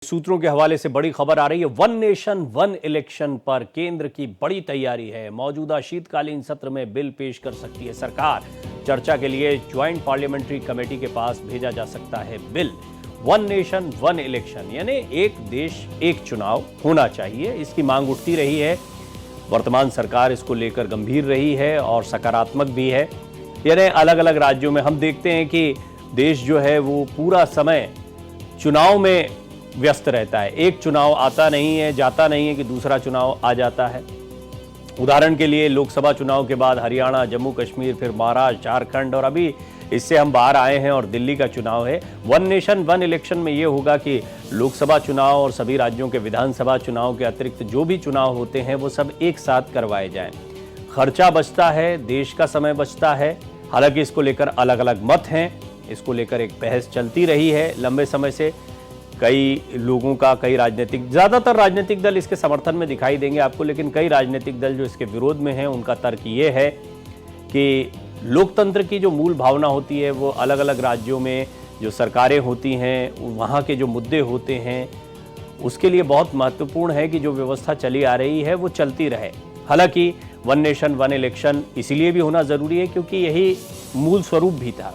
सूत्रों के हवाले से बड़ी खबर आ रही है। वन नेशन वन इलेक्शन पर केंद्र की बड़ी तैयारी है। मौजूदा शीतकालीन सत्र में बिल पेश कर सकती है सरकार। चर्चा के लिए ज्वाइंट पार्लियामेंट्री कमेटी के पास भेजा जा सकता है bill. One nation one election यानी एक देश एक चुनाव होना चाहिए, इसकी मांग उठती रही है। वर्तमान सरकार इसको लेकर गंभीर रही है और सकारात्मक भी है। यानी अलग अलग राज्यों में हम देखते हैं कि देश जो है वो पूरा समय चुनाव में व्यस्त रहता है। एक चुनाव आता नहीं है, जाता नहीं है कि दूसरा चुनाव आ जाता है। उदाहरण के लिए लोकसभा चुनाव के बाद हरियाणा, जम्मू कश्मीर, फिर महाराष्ट्र, झारखंड और अभी इससे हम बाहर आए हैं और दिल्ली का चुनाव है। वन नेशन वन इलेक्शन में ये होगा कि लोकसभा चुनाव और सभी राज्यों के विधानसभा चुनाव के अतिरिक्त जो भी चुनाव होते हैं वो सब एक साथ करवाए जाएं। खर्चा बचता है, देश का समय बचता है। हालांकि इसको लेकर अलग अलग मत हैं, इसको लेकर एक बहस चलती रही है लंबे समय से। कई लोगों का, ज़्यादातर राजनीतिक दल इसके समर्थन में दिखाई देंगे आपको, लेकिन कई राजनीतिक दल जो इसके विरोध में हैं उनका तर्क ये है कि लोकतंत्र की जो मूल भावना होती है वो अलग अलग राज्यों में जो सरकारें होती हैं, वहाँ के जो मुद्दे होते हैं, उसके लिए बहुत महत्वपूर्ण है कि जो व्यवस्था चली आ रही है वो चलती रहे। हालांकि वन नेशन वन इलेक्शन इसीलिए भी होना ज़रूरी है क्योंकि यही मूल स्वरूप भी था।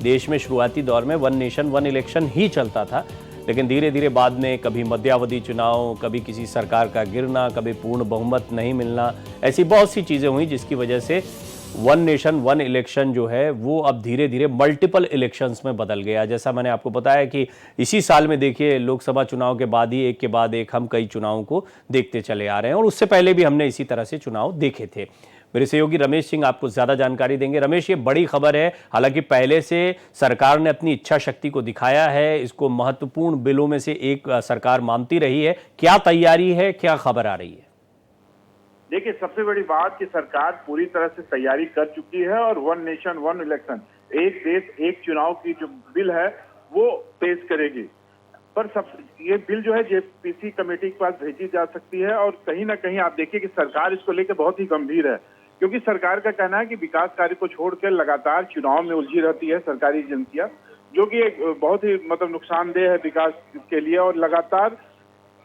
देश में शुरुआती दौर में वन नेशन वन इलेक्शन ही चलता था, लेकिन धीरे धीरे बाद में कभी मध्यावधि चुनाव, कभी किसी सरकार का गिरना, कभी पूर्ण बहुमत नहीं मिलना, ऐसी बहुत सी चीज़ें हुई जिसकी वजह से वन नेशन वन इलेक्शन जो है वो अब धीरे धीरे मल्टीपल इलेक्शंस में बदल गया। जैसा मैंने आपको बताया कि इसी साल में देखिए लोकसभा चुनाव के बाद ही एक के बाद एक हम कई चुनावों को देखते चले आ रहे हैं और उससे पहले भी हमने इसी तरह से चुनाव देखे थे। मेरे सहयोगी रमेश सिंह आपको ज़्यादा जानकारी देंगे। रमेश, ये बड़ी खबर है। हालांकि पहले से सरकार ने अपनी इच्छा शक्ति को दिखाया है, इसको महत्वपूर्ण बिलों में से एक सरकार मानती रही है। क्या तैयारी है, क्या खबर आ रही है? देखिए, सबसे बड़ी बात कि सरकार पूरी तरह से तैयारी कर चुकी है और वन नेशन वन इलेक्शन, एक देश एक चुनाव की जो बिल है वो पेश करेगी। पर ये बिल जो है जेपीसी कमेटी के पास भेजी जा सकती है और कहीं ना कहीं आप देखिए कि सरकार इसको लेकर बहुत ही गंभीर है, क्योंकि सरकार का कहना है कि विकास कार्य को छोड़कर लगातार चुनाव में उलझी रहती है सरकारी एजेंसियां, जो कि एक बहुत ही नुकसानदेह है विकास के लिए। और लगातार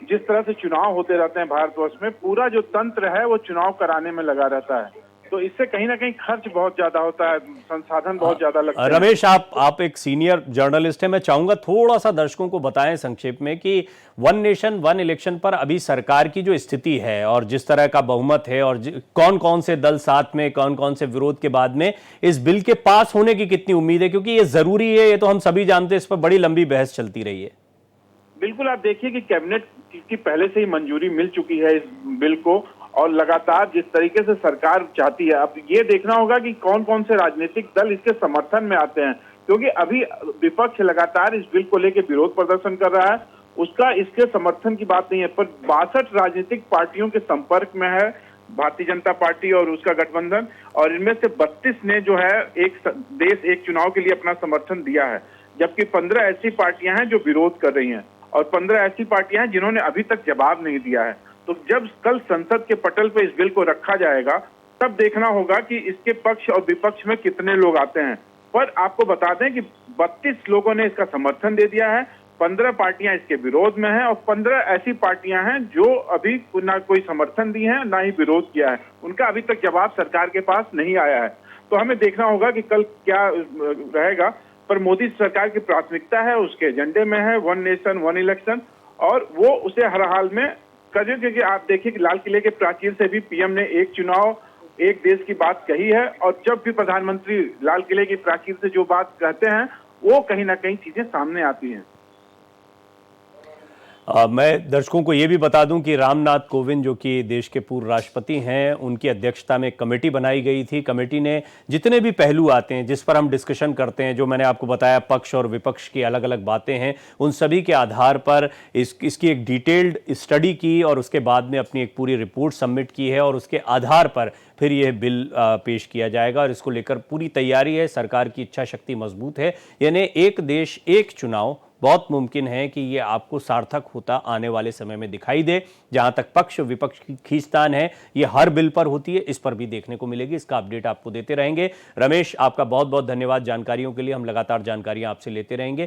जिस तरह से चुनाव होते रहते हैं भारतवर्ष में, पूरा जो तंत्र है वो चुनाव कराने में लगा रहता है, तो इससे कहीं ना कहीं खर्च बहुत ज्यादा होता है, संसाधन बहुत ज्यादा लगता है। रमेश, आप एक सीनियर जर्नलिस्ट हैं, मैं चाहूंगा थोड़ा सा दर्शकों को बताएं संक्षेप में कि वन नेशन वन इलेक्शन पर अभी सरकार की जो स्थिति है और जिस तरह का बहुमत है और कौन कौन से दल साथ में, कौन कौन से विरोध के बाद में इस बिल के पास होने की कितनी उम्मीद है, क्योंकि ये जरूरी है, ये तो हम सभी जानते हैं, इस पर बड़ी लंबी बहस चलती रही है। बिल्कुल, आप देखिए कि कैबिनेट की पहले से ही मंजूरी मिल चुकी है इस बिल को और लगातार जिस तरीके से सरकार चाहती है, अब ये देखना होगा कि कौन कौन से राजनीतिक दल इसके समर्थन में आते हैं, क्योंकि अभी विपक्ष लगातार इस बिल को लेकर विरोध प्रदर्शन कर रहा है। उसका इसके समर्थन की बात नहीं है, पर 62 राजनीतिक पार्टियों के संपर्क में है भारतीय जनता पार्टी और उसका गठबंधन, और इनमें से 32 ने जो है एक देश एक चुनाव के लिए अपना समर्थन दिया है, जबकि 15 ऐसी पार्टियां हैं जो विरोध कर रही हैं और 15 ऐसी पार्टियां हैं जिन्होंने अभी तक जवाब नहीं दिया है। तो जब कल संसद के पटल पे इस बिल को रखा जाएगा तब देखना होगा कि इसके पक्ष और विपक्ष में कितने लोग आते हैं। पर आपको बता दें कि 32 लोगों ने इसका समर्थन दे दिया है, 15 पार्टियां इसके विरोध में हैं और 15 ऐसी पार्टियां हैं जो अभी ना कोई समर्थन दी है ना ही विरोध किया है। उनका अभी तक जवाब सरकार के पास नहीं आया है, तो हमें देखना होगा कि कल क्या रहेगा। पर मोदी सरकार की प्राथमिकता है, उसके एजेंडे में है वन नेशन वन इलेक्शन, और वो उसे हर हाल में करे, क्योंकि आप देखिए कि लाल किले के प्राचीर से भी पीएम ने एक चुनाव एक देश की बात कही है, और जब भी प्रधानमंत्री लाल किले की प्राचीर से जो बात कहते हैं वो कहीं ना कहीं चीजें सामने आती हैं। मैं दर्शकों को ये भी बता दूं कि रामनाथ कोविंद, जो कि देश के पूर्व राष्ट्रपति हैं, उनकी अध्यक्षता में एक कमेटी बनाई गई थी। कमेटी ने जितने भी पहलू आते हैं जिस पर हम डिस्कशन करते हैं, जो मैंने आपको बताया पक्ष और विपक्ष की अलग अलग बातें हैं, उन सभी के आधार पर इसकी एक डिटेल्ड स्टडी की और उसके बाद में अपनी एक पूरी रिपोर्ट सबमिट की है और उसके आधार पर फिर यह बिल पेश किया जाएगा और इसको लेकर पूरी तैयारी है। सरकार की इच्छा शक्ति मजबूत है, यानी एक देश एक चुनाव बहुत मुमकिन है कि ये आपको सार्थक होता आने वाले समय में दिखाई दे। जहां तक पक्ष विपक्ष की खींचतान है, ये हर बिल पर होती है, इस पर भी देखने को मिलेगी। इसका अपडेट आपको देते रहेंगे। रमेश, आपका बहुत बहुत धन्यवाद जानकारियों के लिए। हम लगातार जानकारियां आपसे लेते रहेंगे।